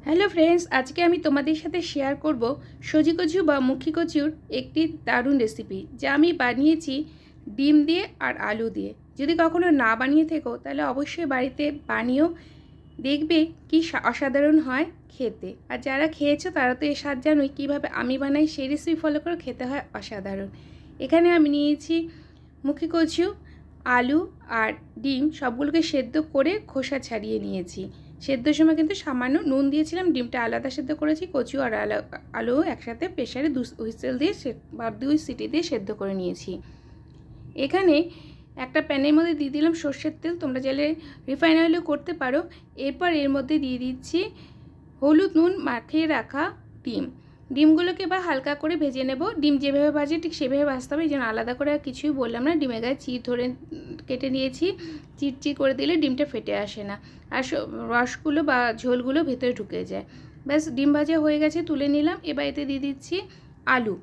Hello friends, আজকে আমি তোমাদের সাথে শেয়ার করব সজি কচু বা মুখী কচুর একটি দারুণ রেসিপি, যা আমি বানিয়েছি ডিম দিয়ে আর আলু দিয়ে। যদি কখনো না বানিয়ে থেকো তাহলে অবশ্যই বাড়িতে বানিয়েও দেখবে কি অসাধারণ হয় খেতে। আর যারা খেয়েছো তারা তো এর স্বাদ জানোই, কীভাবে আমি বানাই সেই রেসিপি ফলো করে খেতে হয় অসাধারণ। এখানে আমি নিয়েছি মুখী কচু, আলু আর ডিম, সবগুলোকে সেদ্ধ করে খোসা ছাড়িয়ে নিয়েছি। সেদ্ধর সময় কিন্তু সামান্য নুন দিয়েছিলাম, ডিমটা আলাদা সেদ্ধ করেছি, কচু আর আলু একসাথে প্রেশারে 2 হুইসেল দিয়ে বা 2 সিটি দিয়ে সেদ্ধ করে নিয়েছি। এখানে একটা প্যানের মধ্যে দিয়ে দিলাম সর্ষের তেল, তোমরা চাইলে রিফাইন অয়েলও করতে পারো। এরপর এর মধ্যে দিয়ে দিচ্ছি হলুদ নুন মাখিয়ে রাখা ডিমগুলোকে এবার হালকা করে ভেজে নেব। ডিম যেভাবে ভাজে ঠিক সেভাবে ভাজতে হবে, এই জন্য আলাদা করে আর কিছুই বললাম না। ডিমের গায়ে চিড় ধরে কেটে নিয়েছি, চিড় করে দিলে ডিমটা ফেটে আসে না, আর রসগুলো বা ঝোলগুলো ভেতরে ঢুকে যায়। ব্যাস, ডিম ভাজা হয়ে গেছে, তুলে নিলাম। এবার এতে দিয়ে দিচ্ছি আলু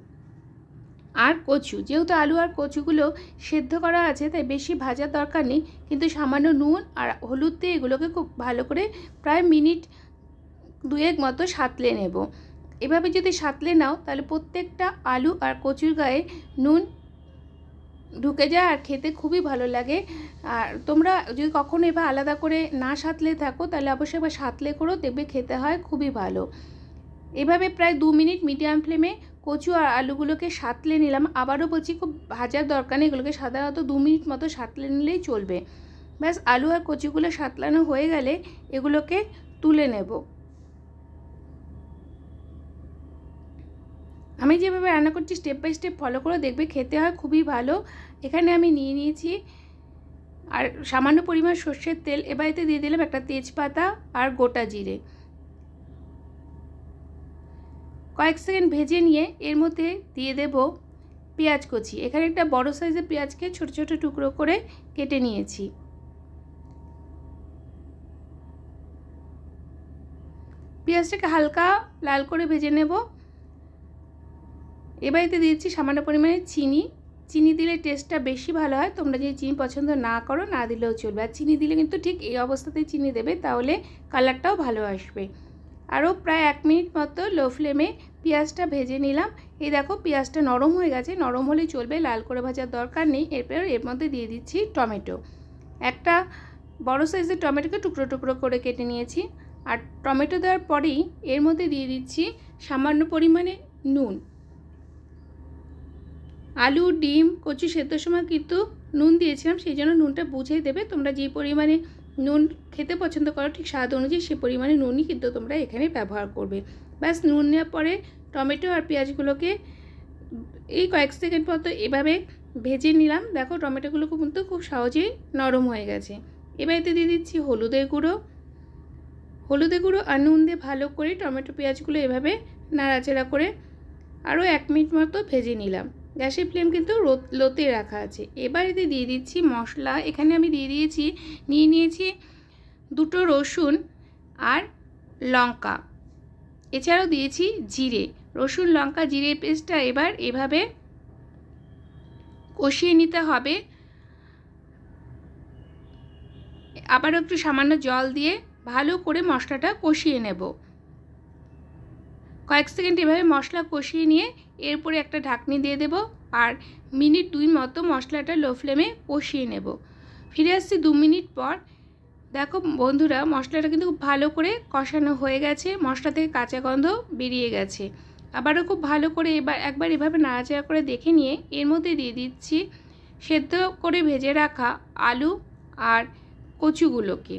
আর কচু। যেহেতু আলু আর কচুগুলো সেদ্ধ করা আছে তাই বেশি ভাজার দরকার নেই, কিন্তু সামান্য নুন আর হলুদ দিয়ে এগুলোকে খুব ভালো করে প্রায় মিনিট 2 মতো সাঁতলে নেব। এভাবে যদি সাঁতলে নাও তাহলে প্রত্যেকটা আলু আর কচুর গায়ে নুন ঢুকে যায় আর খেতে খুবই ভালো লাগে। আর তোমরা যদি কখনো এবার আলাদা করে না সাঁতলে থাকো তাহলে অবশ্যই এবার সাঁতলে করো, দেখবে খেতে হয় খুবই ভালো। এভাবে প্রায় 2 মিনিট মিডিয়াম ফ্লেমে কচু আর আলুগুলোকে সাঁতলে নিলাম। আবারও বলছি, খুব ভাজার দরকার নেই, এগুলোকে সাধারণত 2 মিনিট মতো সাঁতলে নিলেই চলবে। ব্যাস, আলু আর কচুগুলো সাঁতলানো হয়ে গেলে এগুলোকে তুলে নেব। আমি যেভাবে রান্না করছি স্টেপ বাই স্টেপ ফলো করে দেখবে খেতে হয় খুবই ভালো। এখানে আমি নিয়ে নিয়েছি আর সামান্য পরিমাণ সর্ষের তেল। এবার এতে দিয়ে দিলাম একটা তেজপাতা আর গোটা জিরে। কয়েক সেকেন্ড ভেজে নিয়ে এর মধ্যে দিয়ে দেব পেঁয়াজ কুচি। এখানে একটা বড় সাইজের পেঁয়াজকে ছোট ছোট টুকরো করে কেটে নিয়েছি। পেঁয়াজটাকে হালকা লাল করে ভেজে নেব। এবার এতে দিয়েছি সামান্য পরিমাণে চিনি দিলে টেস্টটা বেশি ভালো হয়। তোমরা যদি চিনি পছন্দ না করো না দিলেও চলবে, আর চিনি দিলে কিন্তু ঠিক এই অবস্থাতেই চিনি দেবে, তাহলে কালারটাও ভালো আসবে। আরও প্রায় 1 মিনিট মতো লো ফ্লেমে পেঁয়াজটা ভেজে নিলাম। এই দেখো পেঁয়াজটা নরম হয়ে গেছে, নরম হলেই চলবে, লাল করে ভাজার দরকার নেই। এরপর এর মধ্যে দিয়ে দিচ্ছি টমেটো। একটা বড় সাইজের টমেটোকে টুকরো টুকরো করে কেটে নিয়েছি। আর টমেটো দেওয়ার পরেই এর মধ্যে দিয়ে দিচ্ছি সামান্য পরিমাণে নুন। আলু ডিম কচু সেদ্ধর সময় কিন্তু নুন দিয়েছিলাম, সেই জন্য নুনটা বুঝেই দেবে। তোমরা যে পরিমাণে নুন খেতে পছন্দ করো ঠিক স্বাদ অনুযায়ী সে পরিমাণে নুনই কিন্তু তোমরা এখানে ব্যবহার করবে। ব্যাস, নুন নেওয়ার পরে টমেটো আর পেঁয়াজগুলোকে এই কয়েক সেকেন্ড মতো এভাবে ভেজে নিলাম। দেখো টমেটোগুলো কিন্তু খুব সহজেই নরম হয়ে গেছে। এবার এতে দিয়ে দিচ্ছি হলুদের গুঁড়ো আর নুন দিয়ে ভালো করে টমেটো পেঁয়াজগুলো এভাবে নাড়াচাড়া করে আরও 1 মিনিট মতো ভেজে নিলাম। গ্যাসের ফ্লেম কিন্তু লোতে রাখা আছে। এবার এতে দিয়ে দিচ্ছি মশলা। এখানে আমি নিয়ে নিয়েছি 2টো রসুন আর লঙ্কা, এছাড়াও দিয়েছি জিরে। রসুন লঙ্কা জিরে পেস্টটা এবার এভাবে কষিয়ে নিতে হবে। আবার একটু সামান্য জল দিয়ে ভালো করে মশলাটা কষিয়ে নেব। কয়েক সেকেন্ড এভাবে মশলা কষিয়ে নিয়ে এরপরে একটা ঢাকনি দিয়ে দেব আর মিনিট 2 মতো মশলাটা লো ফ্লেমে কষিয়ে নেব। ফিরে আসছি 2 মিনিট পর। দেখো বন্ধুরা, মশলাটা কিন্তু খুব ভালো করে কষানো হয়ে গেছে, মশলা থেকে কাঁচা গন্ধ বেরিয়ে গেছে। আবারও খুব ভালো করে একবার এভাবে নাড়াচাড়া করে দেখে নিয়ে এর মধ্যে দিয়ে দিচ্ছি সেদ্ধ করে ভেজে রাখা আলু আর কচুগুলোকে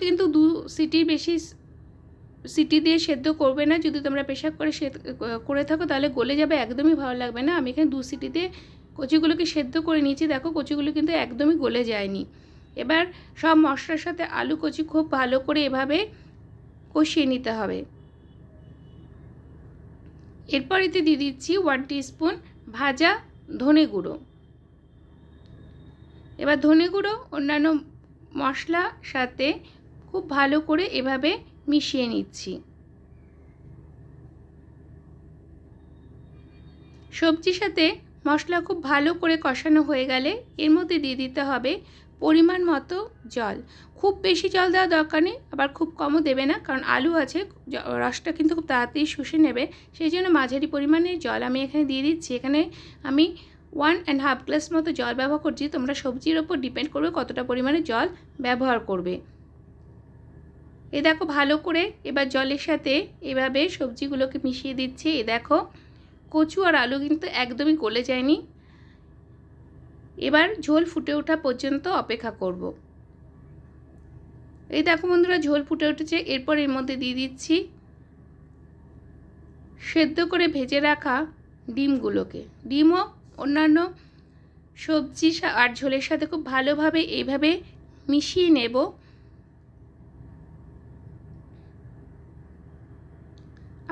কিন্তু 2 সিটির বেশি সিটি দিয়ে সেদ্ধ করবে না। যদি তোমরা প্রেশার করে থাকো তাহলে গলে যাবে, একদমই ভালো লাগবে না। আমি এখানে 2 সিটিতে কচুগুলোকে সেদ্ধ করে নিয়েছি। দেখো কচুগুলো কিন্তু একদমই গলে যায়নি। এবার সব মশলার সাথে আলু কচু খুব ভালো করে এভাবে কষিয়ে নিতে হবে। এরপর এতে দিয়ে দিচ্ছি 1 টিস্পুন ভাজা ধনে গুঁড়ো। এবার ধনে গুঁড়ো অন্যান্য মশলার সাথে খুব ভালো করে এভাবে মিশিয়ে নিচ্ছি। সবজির সাথে মশলা খুব ভালো করে কষানো হয়ে গেলে এর মধ্যে দিয়ে দিতে হবে পরিমাণ মতো জল। খুব বেশি জল দেওয়া দরকার নেই, আবার খুব কমও দেবে না, কারণ আলু আছে, রসটা কিন্তু খুব তাড়াতাড়ি শুষে নেবে। সেই জন্য মাঝারি পরিমাণে জল আমি এখানে দিয়ে দিচ্ছি। এখানে আমি 1.5 গ্লাস মতো জল ব্যবহার করছি। তোমরা সবজির ওপর ডিপেন্ড করবে কতটা পরিমাণে জল ব্যবহার করবে। এ দেখো ভালো করে এবার জলের সাথে এভাবে সবজিগুলোকে মিশিয়ে দিচ্ছি। এ দেখো কচু আর আলু কিন্তু একদমই গলে যায়নি। এবার ঝোল ফুটে ওঠা পর্যন্ত অপেক্ষা করব। এই দেখো বন্ধুরা, ঝোল ফুটে উঠেছে। এরপর এর মধ্যে দিয়ে দিচ্ছি সেদ্ধ করে ভেজে রাখা ডিমগুলোকে। ডিমও অন্যান্য সবজি আর ঝোলের সাথে খুব ভালোভাবে এইভাবে মিশিয়ে নেব।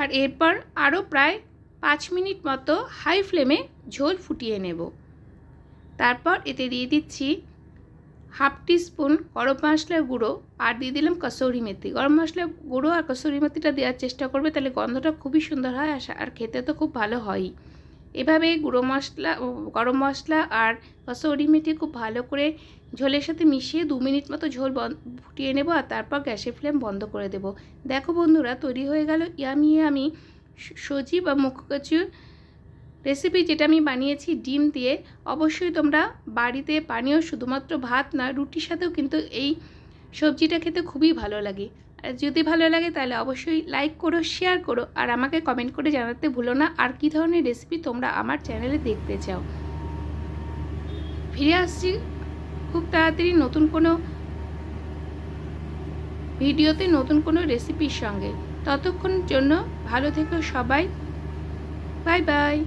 আর এরপর আরও প্রায় 5 মিনিট মতো হাই ফ্লেমে ঝোল ফুটিয়ে নেব। তারপর এতে দিয়ে দিচ্ছি হাফ টিস্পুন গরম মশলার গুঁড়ো আর দিয়ে দিলাম কসুরি মেথি। গরম মশলার গুঁড়ো আর কসুরি মেথিটা দেওয়ার চেষ্টা করবে, তাহলে গন্ধটা খুবই সুন্দর হয় আর খেতে তো খুব ভালো হয়ই। এভাবে গুঁড়ো মশলা, গরম মশলা আর কসুরি মেথি খুব ভালো করে ঝোলের সাথে মিশিয়ে 2 মিনিট মতো ঝোল ফুটিয়ে নেব। আর তারপর গ্যাসের ফ্লেম বন্ধ করে দেব। দেখো বন্ধুরা, তৈরি হয়ে গেল ইয়ামি সজি বা মুখকচুর রেসিপি, যেটা আমি বানিয়েছি ডিম দিয়ে। অবশ্যই তোমরা বাড়িতে বানিয়েও, শুধুমাত্র ভাত না, রুটির সাথেও কিন্তু এই সবজিটা খেতে খুবই ভালো লাগে। আর যদি ভালো লাগে তাহলে অবশ্যই লাইক করো, শেয়ার করো, আর আমাকে কমেন্ট করে জানাতে ভুলো না আর কী ধরনের রেসিপি তোমরা আমার চ্যানেলে দেখতে চাও। ফিরে আসছি খুব তাড়াতাড়ি নতুন কোনো ভিডিওতে, নতুন কোনো রেসিপির সঙ্গে। ততক্ষণ জন্য ভালো থেকো সবাই। Bye bye.